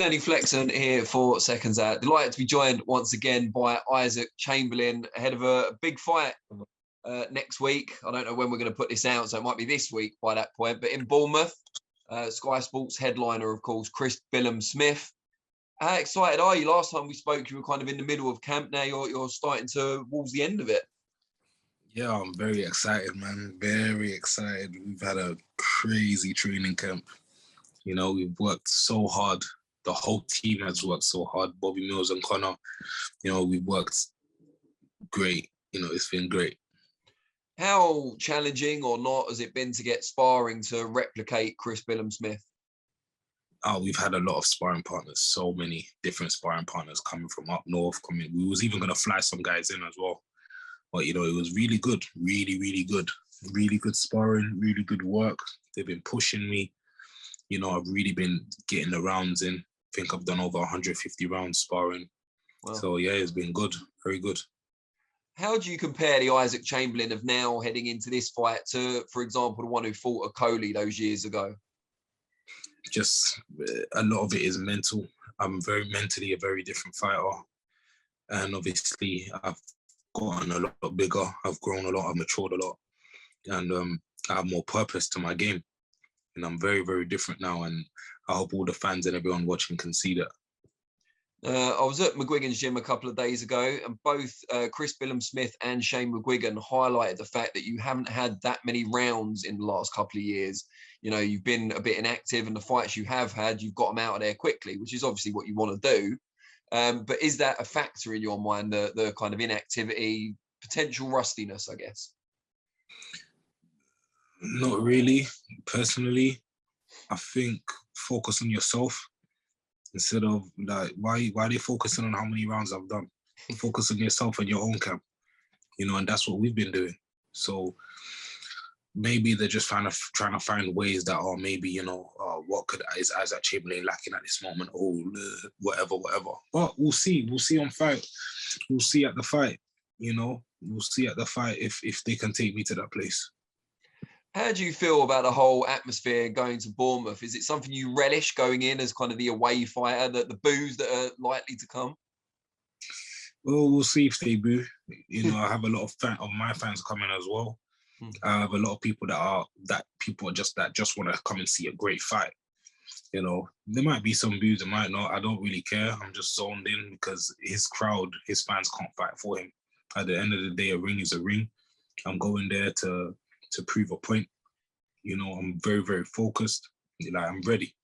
Danny Flexon here for Seconds Out. Delighted to be joined once again by Isaac Chamberlain ahead of a big fight next week. I don't know when we're going to put this out, so it might be this week by that point. But in Bournemouth, Sky Sports headliner, of course, Chris Billam-Smith. How excited are you? Last time we spoke, you were kind of in the middle of camp. Now you're starting towards the end of it. Yeah, I'm very excited, man. Very excited. We've had a crazy training camp. You know, we've worked so hard. The whole team has worked so hard. Bobby Mills and Connor, you know, we've worked great. You know, it's been great. How challenging or not has it been to get sparring to replicate Chris Billam-Smith? Oh, we've had a lot of sparring partners, so many different sparring partners coming from up north. We was even going to fly some guys in as well. But, you know, it was really good, really, really good. Really good sparring, really good work. They've been pushing me. You know, I've really been getting the rounds in. I think I've done over 150 rounds sparring. Wow. So, yeah, it's been good, very good. How do you compare the Isaac Chamberlain of now heading into this fight to, for example, the one who fought at Coley those years ago? Just a lot of it is mental. I'm very mentally a very different fighter. And obviously, I've gotten a lot bigger. I've grown a lot. I've matured a lot. And I have more purpose to my game. And I'm very, very different now. And I hope all the fans and everyone watching can see that. I was at McGuigan's gym a couple of days ago, and both Chris Billam-Smith and Shane McGuigan highlighted the fact that you haven't had that many rounds in the last couple of years. You know, you've been a bit inactive, and the fights you have had, you've got them out of there quickly, which is obviously what you want to do. But is that a factor in your mind, the kind of inactivity, potential rustiness, I guess? Not really. Personally, I think focus on yourself instead of like, why are they focusing on how many rounds I've done? Focus on yourself and your own camp, you know, and that's what we've been doing. So maybe they're just trying to find ways that, or maybe, you know, is Isaac Chamberlain lacking at this moment? Oh, whatever. But we'll see. We'll see on fight. We'll see at the fight. You know, we'll see at the fight if they can take me to that place. How do you feel about the whole atmosphere going to Bournemouth? Is it something you relish going in as kind of the away fighter, the boos that are likely to come? Well, we'll see if they boo. You know, I have a lot of my fans coming as well. I have a lot of people that just want to come and see a great fight. You know, there might be some boos, there might not. I don't really care. I'm just zoned in because his crowd, his fans can't fight for him. At the end of the day, a ring is a ring. I'm going there to prove a point. You know, I'm very, very focused. Like, I'm ready.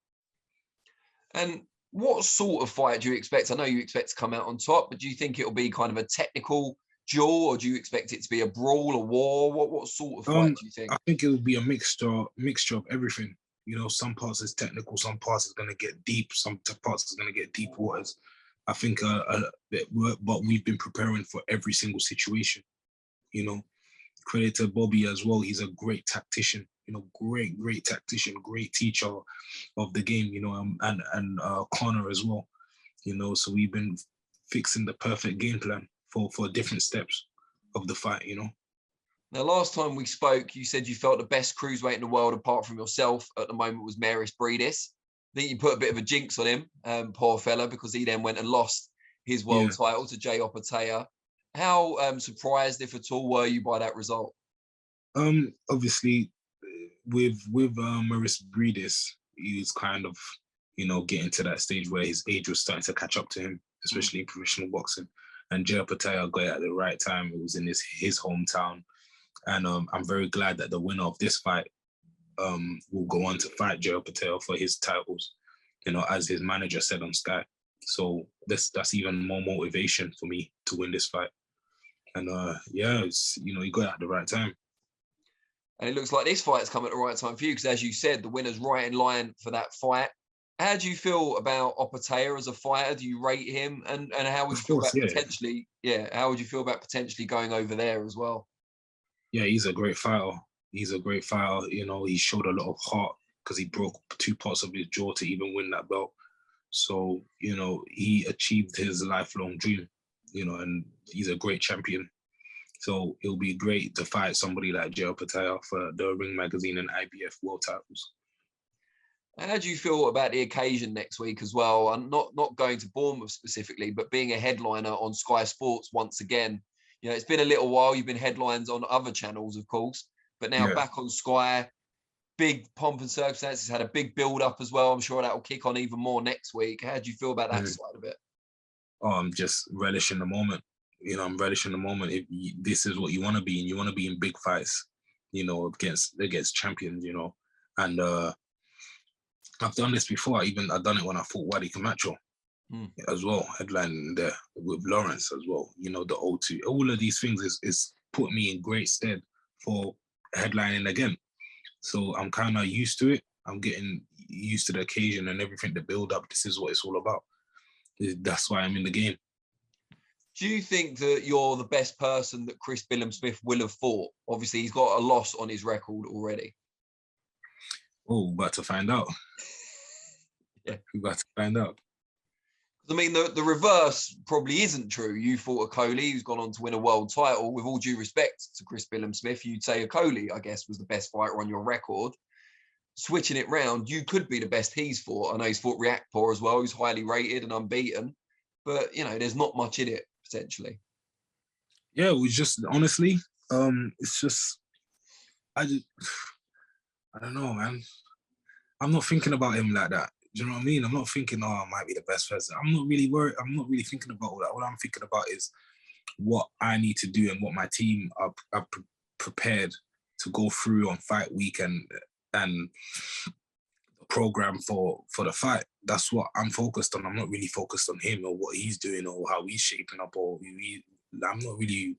And what sort of fight do you expect? I know you expect to come out on top, but do you think it'll be kind of a technical duel, or do you expect it to be a brawl, a war? What sort of fight do you think? I think it will be a mixture of everything. You know, some parts is technical, some parts is going to get deep, some parts is going to get deep waters. I think, but we've been preparing for every single situation, you know. Credit to Bobby as well. He's a great tactician, you know, great tactician, great teacher of the game, you know, and Connor as well, you know. So we've been fixing the perfect game plan for different steps of the fight, you know. Now, last time we spoke, you said you felt the best cruiserweight in the world, apart from yourself, at the moment was Maris Breedis. I think you put a bit of a jinx on him, poor fella, because he then went and lost his world title to Jay Opatea. How surprised, if at all, were you by that result? Obviously, with Maris Breedis, he was kind of, you know, getting to that stage where his age was starting to catch up to him, especially in professional boxing. And Jay Opatea got it at the right time. It was in his hometown. And I'm very glad that the winner of this fight will go on to fight Jay Opatea for his titles, you know, as his manager said on Sky. So that's even more motivation for me to win this fight. And it's, you know, he got it at the right time. And it looks like this fight's come at the right time for you, because as you said, the winner's right in line for that fight. How do you feel about Opatea as a fighter? Do you rate him? And how would you feel about potentially? Yeah, how would you feel about potentially going over there as well? Yeah, he's a great fighter. He's a great fighter. You know, he showed a lot of heart because he broke 2 parts of his jaw to even win that belt. So, you know, he achieved his lifelong dream, you know, and he's a great champion. So it'll be great to fight somebody like Jay Opatea for the Ring Magazine and IBF world titles. How do you feel about the occasion next week as well? I'm not going to Bournemouth specifically, but being a headliner on Sky Sports once again. You know, it's been a little while. You've been headlines on other channels, of course, but now back on Sky. Big pomp and circumstances, had a big build up as well. I'm sure that will kick on even more next week. How do you feel about that side of it? Oh, I'm just relishing the moment. You know, I'm relishing the moment. If this is what you want to be, and you want to be in big fights, you know, against champions, you know. And I've done this before. I've done it when I fought Wadi Camacho as well, headlining there with Lawrence as well. You know, the O2. All of these things is put me in great stead for headlining again. So I'm kind of used to it. I'm getting used to the occasion and everything, the build up. This is what it's all about. That's why I'm in the game. Do you think that you're the best person that Chris Billam-Smith will have fought? Obviously, he's got a loss on his record already. Oh, we're about to find out. We're about to find out. I mean, the reverse probably isn't true. You fought Okoli, who's gone on to win a world title. With all due respect to Chris Billam-Smith, you'd say Okoli, I guess, was the best fighter on your record. Switching it round, you could be the best he's fought. I know he's fought Reactpor as well, who's highly rated and unbeaten. But, you know, there's not much in it, potentially. Yeah, it was just, honestly, it's just, I don't know, man. I'm not thinking about him like that. Do you know what I mean? I'm not thinking, oh, I might be the best person. I'm not really worried. I'm not really thinking about all that. All I'm thinking about is what I need to do and what my team are prepared to go through on fight week and the program for the fight. That's what I'm focused on. I'm not really focused on him or what he's doing or how he's shaping up I'm not really,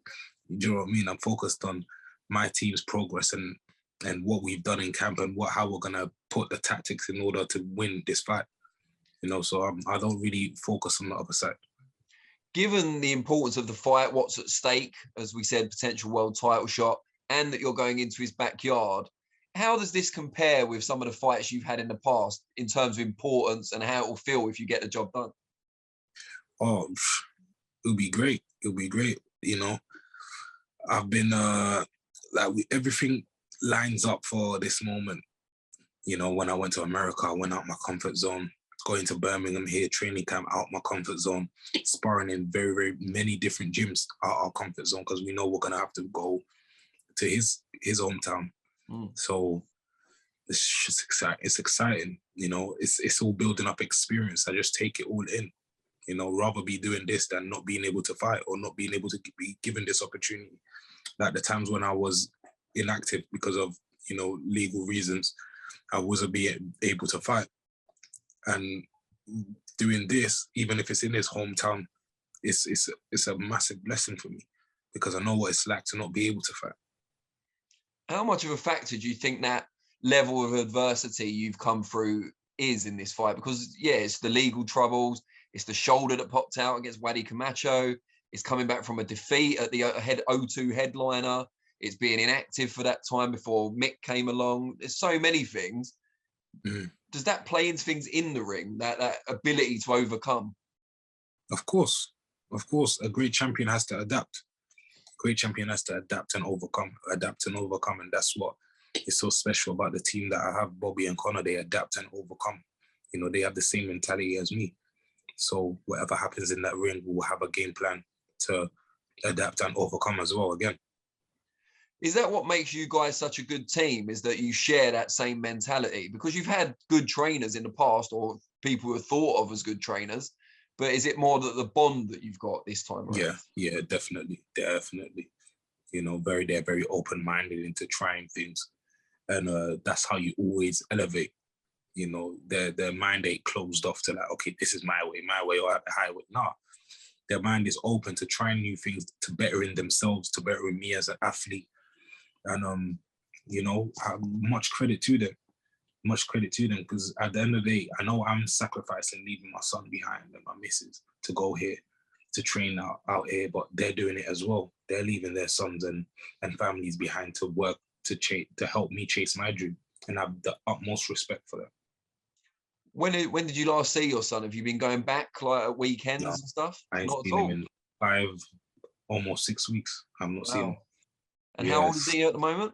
do you know what I mean? I'm focused on my team's progress and what we've done in camp and how we're going to put the tactics in order to win this fight. You know, so I don't really focus on the other side. Given the importance of the fight, what's at stake, as we said, potential world title shot, and that you're going into his backyard, how does this compare with some of the fights you've had in the past in terms of importance and how it will feel if you get the job done? Oh, it'll be great. It'll be great. You know, I've been everything lines up for this moment. You know, when I went to America, I went out my comfort zone. Going to Birmingham here, training camp, out my comfort zone, sparring in very, very many different gyms out our comfort zone because we know we're gonna have to go to his hometown. So it's just exciting. It's exciting, you know. It's all building up experience. I just take it all in, you know. Rather be doing this than not being able to fight or not being able to be given this opportunity. Like the times when I was inactive because of, you know, legal reasons, I wasn't being able to fight. And doing this, even if it's in his hometown, it's a massive blessing for me because I know what it's like to not be able to fight. How much of a factor do you think that level of adversity you've come through is in this fight? Because, yeah, it's the legal troubles, it's the shoulder that popped out against Wadi Camacho, it's coming back from a defeat at the O2 headliner, it's being inactive for that time before Mick came along. There's so many things. Does that play into things in the ring, that ability to overcome? Of course. A great champion has to adapt. Great champion has to adapt and overcome. And that's what is so special about the team that I have, Bobby and Connor. They adapt and overcome. You know, they have the same mentality as me. So whatever happens in that ring, we'll have a game plan to adapt and overcome as well again. Is that what makes you guys such a good team, is that you share that same mentality? Because you've had good trainers in the past or people who are thought of as good trainers, but is it more that the bond that you've got this time around? Yeah, definitely. You know, they're very open-minded into trying things. And that's how you always elevate. You know, their mind ain't closed off to like, okay, this is my way or the highway. Nah, their mind is open to trying new things, to bettering themselves, to bettering me as an athlete. And, you know, much credit to them because at the end of the day, I know I'm sacrificing leaving my son behind and my missus to go here to train out here, but they're doing it as well. They're leaving their sons and families behind to work to help me chase my dream, and I have the utmost respect for them. When did you last see your son? Have you been going back like at weekends and stuff? I ain't seen him in almost 6 weeks. I'm not seeing him. And how old is he at the moment?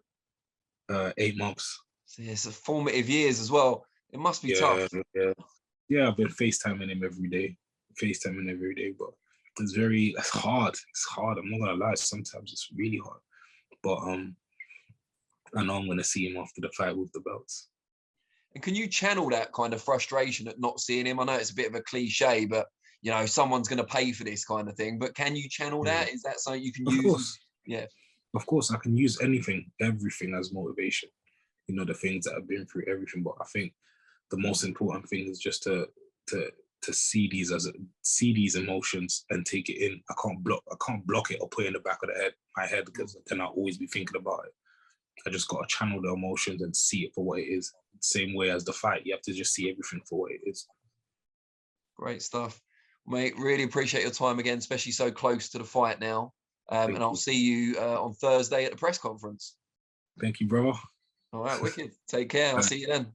8 months. So it's a formative years as well. It must be tough. Yeah, I've been FaceTiming him every day. But it's hard. It's hard. I'm not gonna lie. Sometimes it's really hard. But I know I'm gonna see him after the fight with the belts. And can you channel that kind of frustration at not seeing him? I know it's a bit of a cliche, but you know, someone's going to pay for this kind of thing. But can you channel that? Is that something you can use? Of course. Yeah. Of course, I can use everything as motivation. You know, the things that I've been through, everything. But I think the most important thing is just to see these emotions and take it in. I can't block it or put it in the back of my head, because then I'll always be thinking about it. I just got to channel the emotions and see it for what it is. Same way as the fight, you have to just see everything for what it is. Great stuff, mate. Really appreciate your time again, especially so close to the fight now. And I'll see you on Thursday at the press conference. Thank you, brother. All right, wicked. Take care. I'll see you then.